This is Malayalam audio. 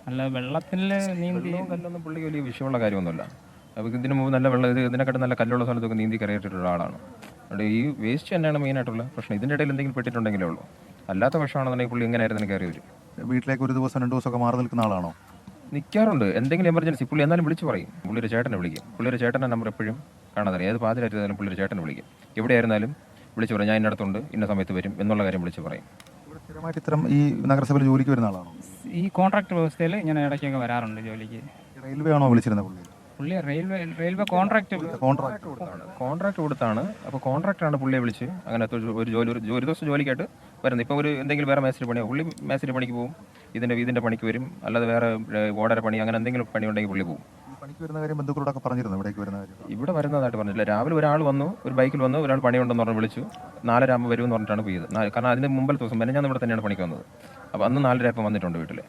അല്ല വെള്ളത്തിൽ നീന്തി വെള്ളവും കല്ലൊന്നും പുള്ളിക്ക് വലിയ വിഷയമുള്ള കാര്യമൊന്നുമില്ല. അപ്പോൾ ഇതിന് മുമ്പ് നല്ല വെള്ളം ഇതിനെക്കാട്ടും നല്ല കല്ലുള്ള സ്ഥലത്തൊക്കെ നീന്തി കയറിയിട്ടുള്ള ആളാണ്. അതുകൊണ്ട് ഈ വേസ്റ്റ് തന്നെയാണ് മെയിനായിട്ടുള്ള പ്രശ്നം. ഇതിൻ്റെ ഇടയിൽ എന്തെങ്കിലും പെട്ടിട്ടുണ്ടെങ്കിലേ ഉള്ളൂ. അല്ലാത്ത പക്ഷമാണെന്നുണ്ടെങ്കിൽ പുള്ളി എങ്ങനെയായിരുന്നു കയറി വരും. വീട്ടിലേക്ക് ഒരു ദിവസം 2 ദിവസമൊക്കെ മാറി നിൽക്കുന്ന ആളാണോ? നിൽക്കാറുണ്ട്. എന്തെങ്കിലും എമർജൻസി പുള്ളി എന്നാലും വിളിച്ച് പറയും. പുള്ളിയുടെ ചേട്ടനെ വിളിക്കും. പുള്ളിയുടെ ചേട്ടൻ്റെ നമ്പർ എപ്പോഴും കാണാതെ ഏത് പാതിരായിരുന്നാലും പുള്ളിയുടെ ചേട്ടനെ വിളിക്കും. എവിടെയായിരുന്നാലും വിളിച്ച് പറയും, ഞാൻ ഇന്നടത്തുണ്ട്, ഇന്ന സമയത്ത് വരും എന്നുള്ള കാര്യം വിളിച്ച് പറയും. ഇവിടെ സ്ഥിരമായിട്ട് ഇത്തരം ഈ നഗരസഭയിൽ ജോലിക്ക് വരുന്ന ആളാണോ? ഈ കോൺട്രാക്ട് വ്യവസ്ഥയിൽ ഇങ്ങനെ ഇടയ്ക്കൊക്കെ വരാറുണ്ട് ജോലിക്ക്. റെയിൽവേ ആണോ വിളിച്ചിരുന്നത് പുള്ളി? പുള്ളി റെയിൽവേ കോൺട്രാക്ട് കോൺട്രാക്ട് കൊടുത്താണ്. അപ്പോൾ കോൺട്രാക്റ്റാണ് പുള്ളിയെ വിളിച്ച് അങ്ങനത്തെ ഒരു ദിവസം ജോലിക്കായിട്ട് വരുന്നത്. ഇപ്പോൾ ഒരു എന്തെങ്കിലും വേറെ മേസ്തിരി പണിയോ പുള്ളി മേസ്തിരി പണിക്ക് പോകും, ഇതിൻ്റെ പണിക്ക് വരും. അല്ലാതെ വേറെ ഓടര പണി അങ്ങനെ എന്തെങ്കിലും പണി ഉണ്ടെങ്കിൽ പുള്ളി പോകും. പണിക്ക് വരുന്ന കാര്യം ബന്ധുക്കളോടൊക്കെ പറഞ്ഞിരുന്നു ഇവിടേക്ക് വരുന്ന കാര്യം? ഇവിടെ വരുന്നതായിട്ട് പറഞ്ഞില്ല. രാവിലെ ഒരാൾ വന്നു, ഒരു ബൈക്കിൽ വന്നു, ഒരാൾ പണിയുണ്ടെന്ന് പറഞ്ഞ് വിളിച്ചു. 4:30 വരുമെന്ന് പറഞ്ഞിട്ടാണ് പോയത്. കാരണം അതിന് മുമ്പത്തെ ദിവസം ഞാൻ ഇവിടെ തന്നെയാണ് പണിക്ക് വന്നത്. അപ്പോൾ അന്ന് 4:30 വന്നിട്ടുണ്ട് വീട്ടിൽ.